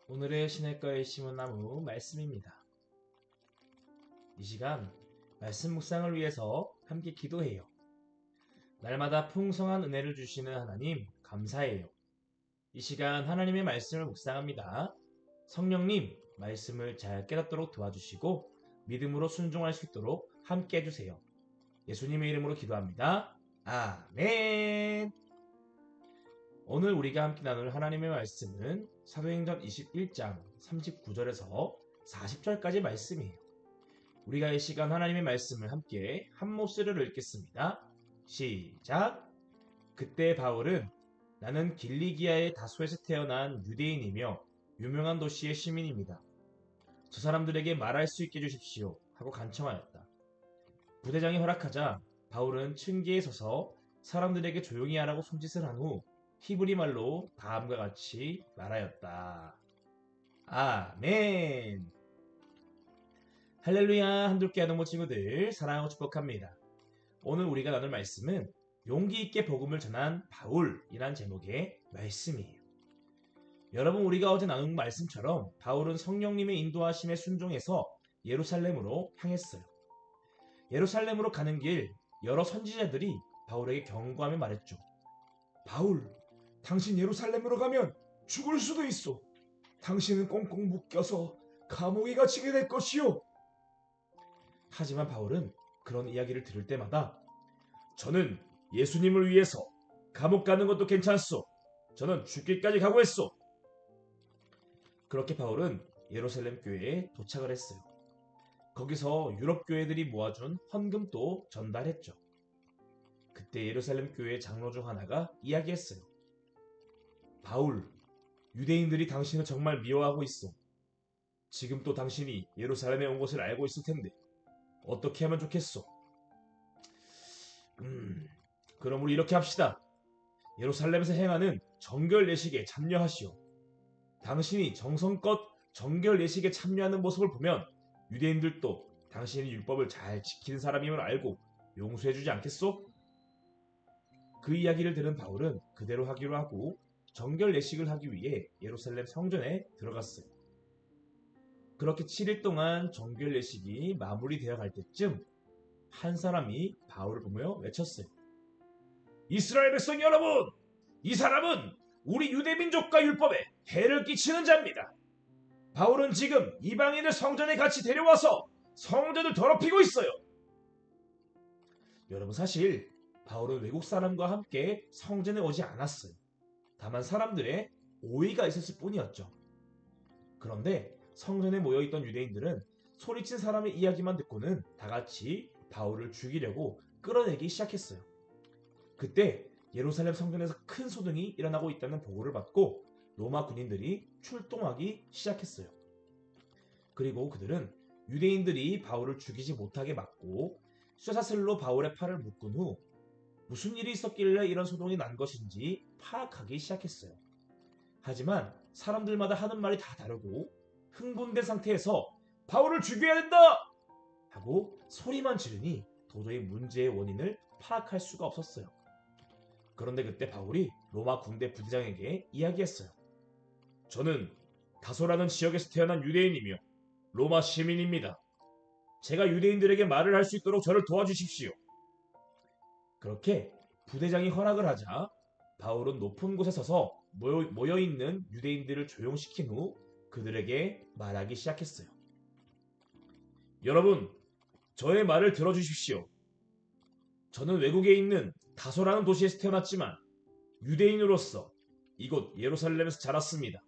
오늘의 시냇가에 심은 나무 말씀입니다. 이 시간 말씀 묵상을 위해서 함께 기도해요. 날마다 풍성한 은혜를 주시는 하나님 감사해요. 이 시간 하나님의 말씀을 묵상합니다. 성령님 말씀을 잘 깨닫도록 도와주시고 믿음으로 순종할 수 있도록 함께 해주세요. 예수님의 이름으로 기도합니다. 아멘. 오늘 우리가 함께 나눌 하나님의 말씀은 사도행전 21장 39절에서 40절까지 말씀이에요. 우리가 이 시간 하나님의 말씀을 함께 한 목소리로 읽겠습니다. 시작! 그때 바울은 나는 길리기아의 다소에서 태어난 유대인이며 유명한 도시의 시민입니다. 저 사람들에게 말할 수 있게 해주십시오 하고 간청하였다. 부대장이 허락하자 바울은 층계에 서서 사람들에게 조용히 하라고 손짓을 한 후 히브리 말로 다음과 같이 말하였다. 아멘. 할렐루야. 한둘께 아동모 친구들 사랑하고 축복합니다. 오늘 우리가 나눌 말씀은 용기 있게 복음을 전한 바울이란 제목의 말씀이에요. 여러분, 우리가 어제 나눈 말씀처럼 바울은 성령님의 인도하심에 순종해서 예루살렘으로 향했어요. 예루살렘으로 가는 길 여러 선지자들이 바울에게 경고하며 말했죠. 바울, 당신 예루살렘으로 가면 죽을 수도 있어. 당신은 꽁꽁 묶여서 감옥에 갇히게 될 것이요. 하지만 바울은 그런 이야기를 들을 때마다 저는 예수님을 위해서 감옥 가는 것도 괜찮소. 저는 죽기까지 각오했소. 그렇게 바울은 예루살렘 교회에 도착을 했어요. 거기서 유럽 교회들이 모아준 헌금도 전달했죠. 그때 예루살렘 교회 장로 중 하나가 이야기했어요. 바울, 유대인들이 당신을 정말 미워하고 있어. 지금 또 당신이 예루살렘에 온 것을 알고 있을 텐데 어떻게 하면 좋겠소? 그럼 우리 이렇게 합시다. 예루살렘에서 행하는 정결 예식에 참여하시오. 당신이 정성껏 정결 예식에 참여하는 모습을 보면 유대인들도 당신이 율법을 잘 지키는 사람임을 알고 용서해주지 않겠소? 그 이야기를 들은 바울은 그대로 하기로 하고 정결 예식을 하기 위해 예루살렘 성전에 들어갔어요. 그렇게 7일 동안 정결 예식이 마무리되어 갈 때쯤 한 사람이 바울을 보며 외쳤어요. 이스라엘 백성 여러분! 이 사람은 우리 유대민족과 율법에 해를 끼치는 자입니다. 바울은 지금 이방인을 성전에 같이 데려와서 성전을 더럽히고 있어요. 여러분, 사실 바울은 외국 사람과 함께 성전에 오지 않았어요. 다만 사람들의 오해가 있었을 뿐이었죠. 그런데 성전에 모여있던 유대인들은 소리친 사람의 이야기만 듣고는 다같이 바울을 죽이려고 끌어내기 시작했어요. 그때 예루살렘 성전에서 큰 소동이 일어나고 있다는 보고를 받고 로마 군인들이 출동하기 시작했어요. 그리고 그들은 유대인들이 바울을 죽이지 못하게 막고 쇠사슬로 바울의 팔을 묶은 후 무슨 일이 있었길래 이런 소동이 난 것인지 파악하기 시작했어요. 하지만 사람들마다 하는 말이 다 다르고 흥분된 상태에서 바울을 죽여야 된다! 하고 소리만 지르니 도저히 문제의 원인을 파악할 수가 없었어요. 그런데 그때 바울이 로마 군대 부대장에게 이야기했어요. 저는 다소라는 지역에서 태어난 유대인이며 로마 시민입니다. 제가 유대인들에게 말을 할 수 있도록 저를 도와주십시오. 그렇게 부대장이 허락을 하자 바울은 높은 곳에 서서 모여있는 유대인들을 조용시킨 후 그들에게 말하기 시작했어요. 여러분, 저의 말을 들어주십시오. 저는 외국에 있는 다소라는 도시에서 태어났지만 유대인으로서 이곳 예루살렘에서 자랐습니다.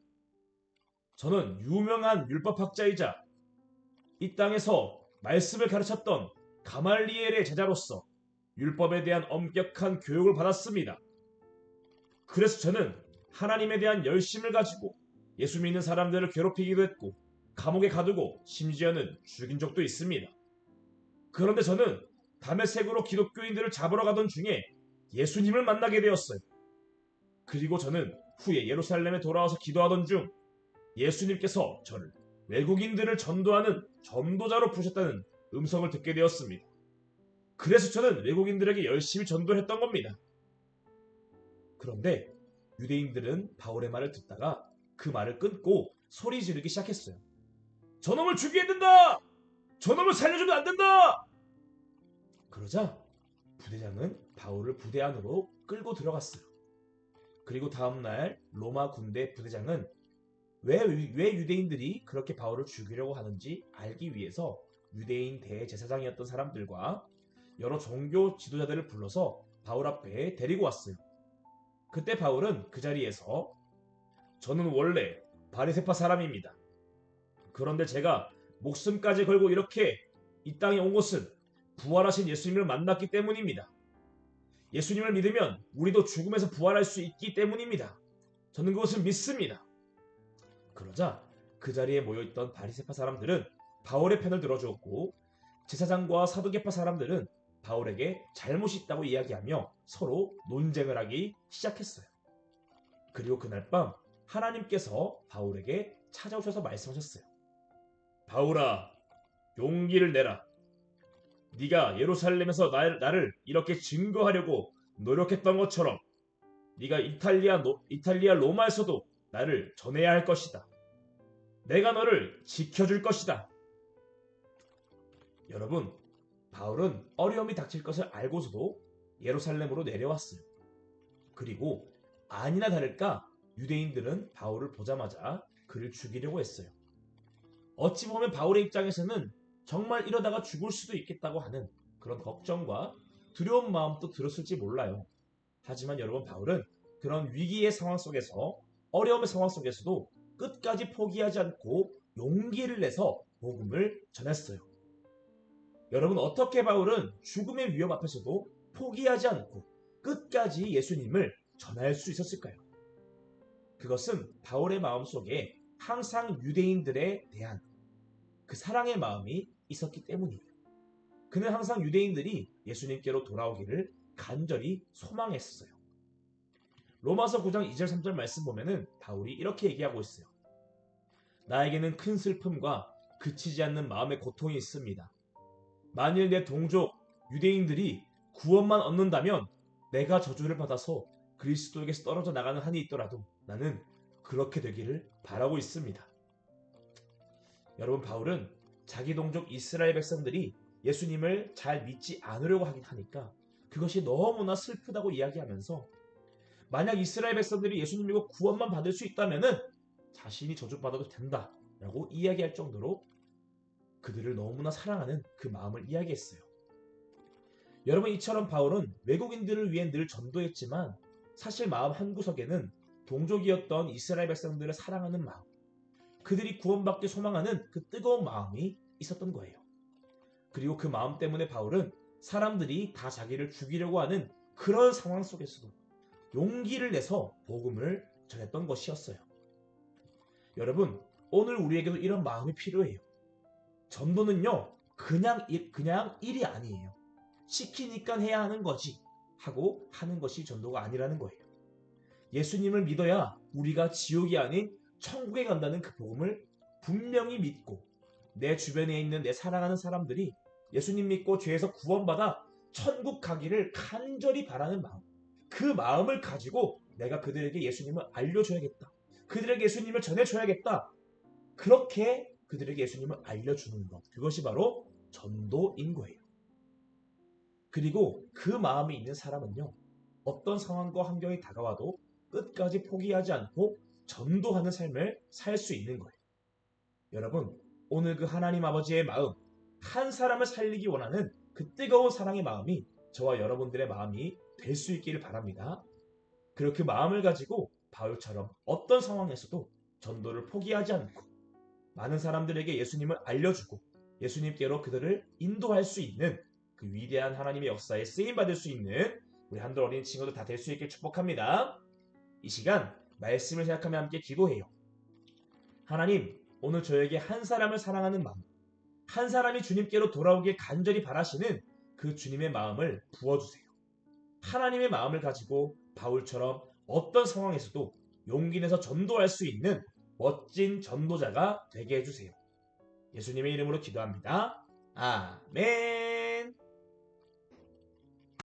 저는 유명한 율법학자이자 이 땅에서 말씀을 가르쳤던 가말리엘의 제자로서 율법에 대한 엄격한 교육을 받았습니다. 그래서 저는 하나님에 대한 열심을 가지고 예수 믿는 사람들을 괴롭히기도 했고 감옥에 가두고 심지어는 죽인 적도 있습니다. 그런데 저는 다메섹으로 기독교인들을 잡으러 가던 중에 예수님을 만나게 되었어요. 그리고 저는 후에 예루살렘에 돌아와서 기도하던 중 예수님께서 저를 외국인들을 전도하는 전도자로 부르셨다는 음성을 듣게 되었습니다. 그래서 저는 외국인들에게 열심히 전도를 했던 겁니다. 그런데 유대인들은 바울의 말을 듣다가 그 말을 끊고 소리 지르기 시작했어요. 저놈을 죽여야 된다! 저놈을 살려주면 안 된다! 그러자 부대장은 바울을 부대 안으로 끌고 들어갔어요. 그리고 다음날 로마 군대 부대장은 왜 유대인들이 그렇게 바울을 죽이려고 하는지 알기 위해서 유대인 대제사장이었던 사람들과 여러 종교 지도자들을 불러서 바울 앞에 데리고 왔어요. 그때 바울은 그 자리에서 저는 원래 바리새파 사람입니다. 그런데 제가 목숨까지 걸고 이렇게 이 땅에 온 것은 부활하신 예수님을 만났기 때문입니다. 예수님을 믿으면 우리도 죽음에서 부활할 수 있기 때문입니다. 저는 그것을 믿습니다. 그러자 그 자리에 모여있던 바리새파 사람들은 바울의 편을 들어주었고 제사장과 사두개파 사람들은 바울에게 잘못이 있다고 이야기하며 서로 논쟁을 하기 시작했어요. 그리고 그날 밤 하나님께서 바울에게 찾아오셔서 말씀하셨어요. 바울아, 용기를 내라. 네가 예루살렘에서 나를 이렇게 증거하려고 노력했던 것처럼 네가 이탈리아 로마에서도 나를 전해야 할 것이다. 내가 너를 지켜줄 것이다. 여러분, 바울은 어려움이 닥칠 것을 알고서도 예루살렘으로 내려왔어요. 그리고 아니나 다를까 유대인들은 바울을 보자마자 그를 죽이려고 했어요. 어찌 보면 바울의 입장에서는 정말 이러다가 죽을 수도 있겠다고 하는 그런 걱정과 두려운 마음도 들었을지 몰라요. 하지만 여러분, 바울은 그런 위기의 상황 속에서 어려움의 상황 속에서도 끝까지 포기하지 않고 용기를 내서 복음을 전했어요. 여러분, 어떻게 바울은 죽음의 위험 앞에서도 포기하지 않고 끝까지 예수님을 전할 수 있었을까요? 그것은 바울의 마음속에 항상 유대인들에 대한 그 사랑의 마음이 있었기 때문이에요. 그는 항상 유대인들이 예수님께로 돌아오기를 간절히 소망했어요. 로마서 9장 2절 3절 말씀 보면은 바울이 이렇게 얘기하고 있어요. 나에게는 큰 슬픔과 그치지 않는 마음의 고통이 있습니다. 만일 내 동족 유대인들이 구원만 얻는다면 내가 저주를 받아서 그리스도에게서 떨어져 나가는 한이 있더라도 나는 그렇게 되기를 바라고 있습니다. 여러분, 바울은 자기 동족 이스라엘 백성들이 예수님을 잘 믿지 않으려고 하니까 그것이 너무나 슬프다고 이야기하면서 만약 이스라엘 백성들이 예수님 믿고 구원만 받을 수 있다면은 자신이 저주받아도 된다라고 이야기할 정도로 그들을 너무나 사랑하는 그 마음을 이야기했어요. 여러분, 이처럼 바울은 외국인들을 위해 늘 전도했지만 사실 마음 한구석에는 동족이었던 이스라엘 백성들을 사랑하는 마음, 그들이 구원받기 소망하는 그 뜨거운 마음이 있었던 거예요. 그리고 그 마음 때문에 바울은 사람들이 다 자기를 죽이려고 하는 그런 상황 속에서도 용기를 내서 복음을 전했던 것이었어요. 여러분, 오늘 우리에게도 이런 마음이 필요해요. 전도는요, 그냥 일이 아니에요. 시키니까 해야 하는 거지 하고 하는 것이 전도가 아니라는 거예요. 예수님을 믿어야 우리가 지옥이 아닌 천국에 간다는 그 복음을 분명히 믿고 내 주변에 있는 내 사랑하는 사람들이 예수님 믿고 죄에서 구원받아 천국 가기를 간절히 바라는 마음, 그 마음을 가지고 내가 그들에게 예수님을 알려줘야겠다. 그들에게 예수님을 전해줘야겠다. 그렇게 그들에게 예수님을 알려주는 것, 그것이 바로 전도인 거예요. 그리고 그 마음이 있는 사람은요, 어떤 상황과 환경이 다가와도 끝까지 포기하지 않고 전도하는 삶을 살 수 있는 거예요. 여러분, 오늘 그 하나님 아버지의 마음, 한 사람을 살리기 원하는 그 뜨거운 사랑의 마음이 저와 여러분들의 마음이 될 수 있기를 바랍니다. 그리고 그 마음을 가지고 바울처럼 어떤 상황에서도 전도를 포기하지 않고 많은 사람들에게 예수님을 알려주고 예수님께로 그들을 인도할 수 있는 그 위대한 하나님의 역사에 쓰임받을 수 있는 우리 한돌 어린 친구들 다 될 수 있길 축복합니다. 이 시간 말씀을 생각하며 함께 기도해요. 하나님, 오늘 저에게 한 사람을 사랑하는 마음, 한 사람이 주님께로 돌아오길 간절히 바라시는 그 주님의 마음을 부어주세요. 하나님의 마음을 가지고 바울처럼 어떤 상황에서도 용기 내서 전도할 수 있는 멋진 전도자가 되게 해주세요. 예수님의 이름으로 기도합니다. 아멘.